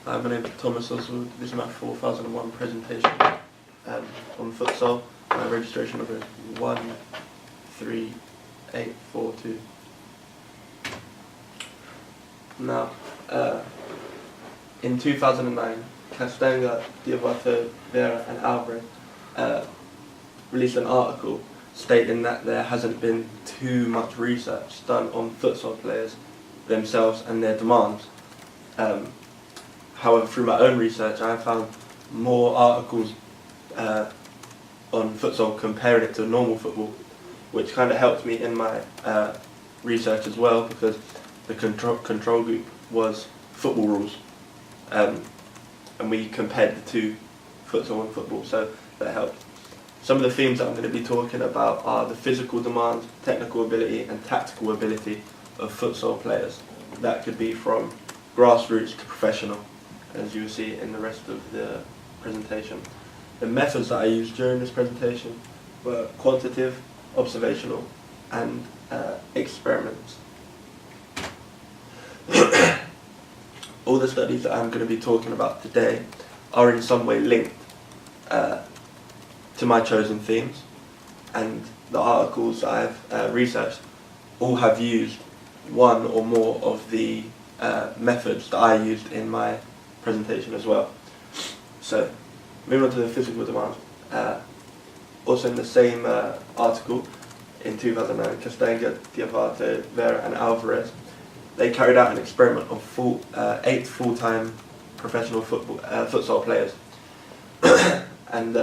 Hi, my name is Thomas Oswald. This is my 4001 presentation on futsal. My registration number is 13842. Now, in 2009, Castanga, Diavato, Vera and Alvarez released an article stating that there hasn't been too much research done on futsal players themselves and their demands. However, through my own research, I have found more articles on futsal comparing it to normal football, which kind of helped me in my research as well, because the control group was football rules, and we compared the two, futsal and football, so that helped. Some of the themes that I'm going to be talking about are the physical demands, technical ability and tactical ability of futsal players. That could be from grassroots to professional, as you will see in the rest of the presentation. The methods that I used during this presentation were quantitative, observational and experiments. All the studies that I'm going to be talking about today are in some way linked to my chosen themes, and the articles that I've researched all have used one or more of the methods that I used in my presentation as well. So, moving on to the physical demands. Also in the same article in 2009, Castanga, Diavato, Vera and Alvarez, they carried out an experiment of 8 full-time professional futsal players. And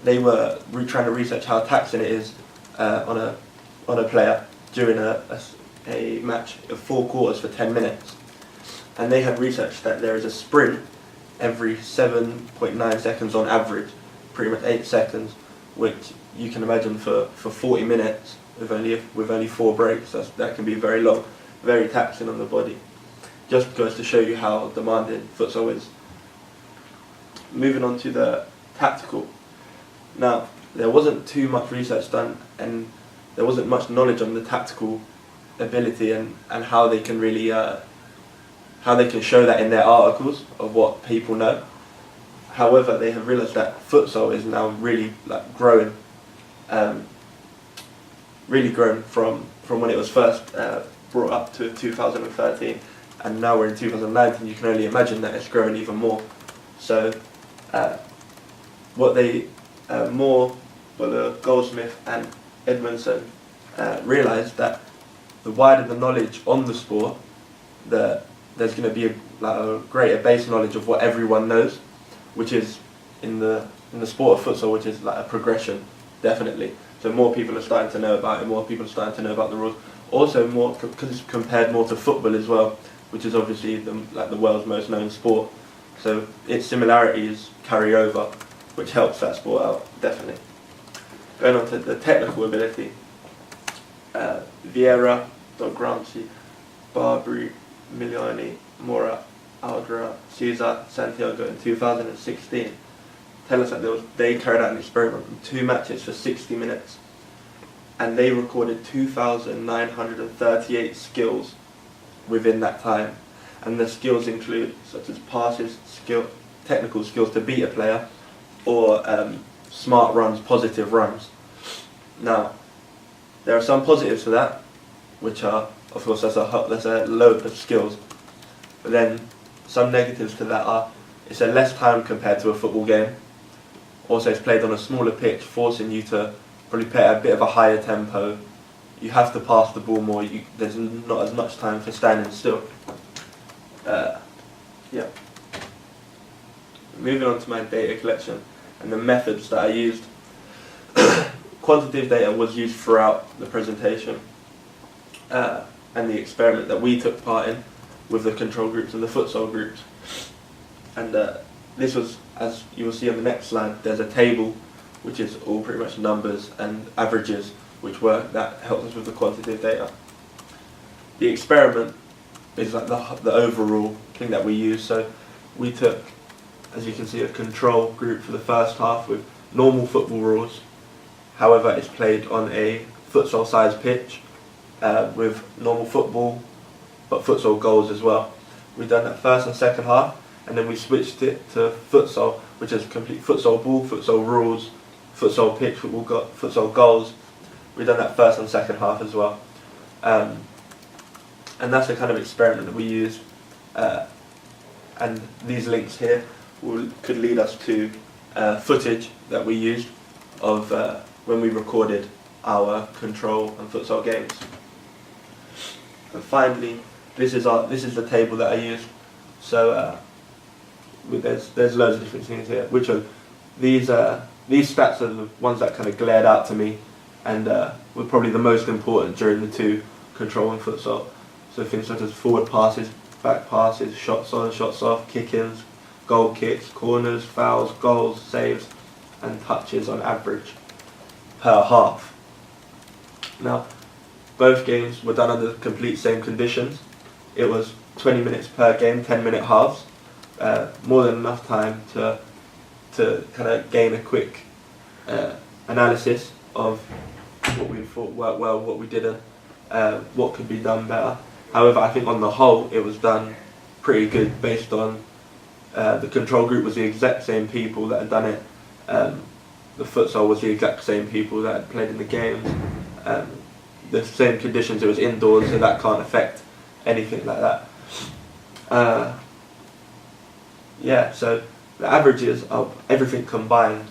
they were trying to research how taxing it is on a player during a match of 4 quarters for 10 minutes. And they had researched that there is a sprint every 7.9 seconds on average, pretty much 8 seconds, which you can imagine for 40 minutes with only 4 breaks. That can be very long, very taxing on the body. Just goes to show you how demanding futsal is. Moving on to the tactical. Now, there wasn't too much research done, and there wasn't much knowledge on the tactical ability and how they can really how they can show that in their articles of what people know. However, they have realised that futsal is now really growing, really grown from when it was first brought up to 2013, and now we're in 2019. You can only imagine that it's grown even more. So, Goldsmith and Edmondson realised that the wider the knowledge on the sport, there's going to be a greater base knowledge of what everyone knows, which is in the sport of futsal, which is like a progression, definitely. So more people are starting to know about it, more people are starting to know about the rules. Also more because it's compared more to football as well, which is obviously the world's most known sport. So its similarities carry over, which helps that sport out, definitely. Going on to the technical ability, Vieira, Granci, Barbary, Miliani, Mora, Aldra, Cesar, Santiago in 2016 tell us that they carried out an experiment in 2 matches for 60 minutes, and they recorded 2,938 skills within that time. And the skills include such as passes, technical skills to beat a player, or smart runs, positive runs. Now, there are some positives to that, which are, of course, that's a load of skills. But then some negatives to that are it's a less time compared to a football game. Also, it's played on a smaller pitch, forcing you to probably play at a bit of a higher tempo. You have to pass the ball more. There's not as much time for standing still. Yeah. Moving on to my data collection and the methods that I used. Quantitative data was used throughout the presentation, and the experiment that we took part in with the control groups and the futsal groups. And this was, as you will see on the next slide, there's a table which is all pretty much numbers and averages that helps us with the quantitative data. The experiment is like the overall thing that we use. So we took, as you can see, a control group for the first half with normal football rules. However, it's played on a futsal-sized pitch with normal football, but futsal goals as well. we done that first and second half, and then we switched it to futsal, which is complete futsal ball, futsal rules, futsal pitch, futsal goals. We done that first and second half as well, and that's the kind of experiment that we used. And these links here could lead us to footage that we used of when we recorded our control and futsal games. And finally, this is the table that I used. So there's loads of different things here. Which are these stats are the ones that kind of glared out to me, and were probably the most important during the two, control and futsal. So things such as forward passes, back passes, shots on, shots off, kick-ins, goal kicks, corners, fouls, goals, saves, and touches on average per half. Now, both games were done under the complete same conditions. It was 20 minutes per game, 10-minute halves, more than enough time to kind of gain a quick analysis of what we thought worked well, what we didn't, what could be done better. However, I think on the whole it was done pretty good based on the control group was the exact same people that had done it. The futsal was the exact same people that had played in the games. The same conditions, it was indoors, so that can't affect anything like that. Yeah, so the averages of everything combined,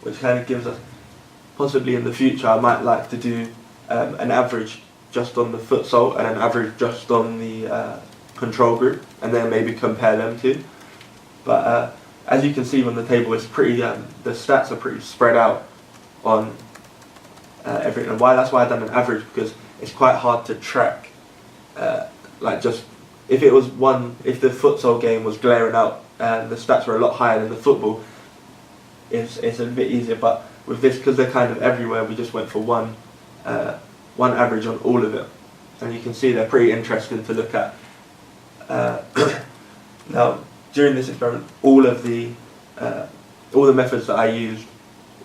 which kind of gives us, possibly in the future I might like to do an average just on the futsal and an average just on the control group, and then maybe compare them two. But as you can see on the table, it's pretty. The stats are pretty spread out on everything. And that's why I've done an average, because it's quite hard to track. Like just if the futsal game was glaring out and the stats were a lot higher than the football, it's a bit easier. But with this, because they're kind of everywhere, we just went for one average on all of it, and you can see they're pretty interesting to look at. Now, during this experiment, all the methods that I used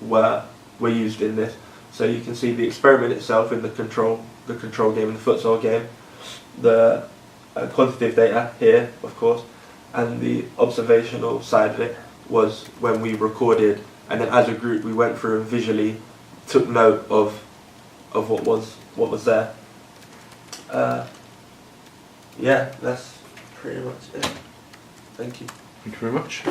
were used in this. So you can see the experiment itself in the control game and the futsal game, the quantitative data here, of course, and the observational side of it was when we recorded, and then as a group we went through and visually took note of what was there. Yeah, that's pretty much it. Thank you. Thank you very much.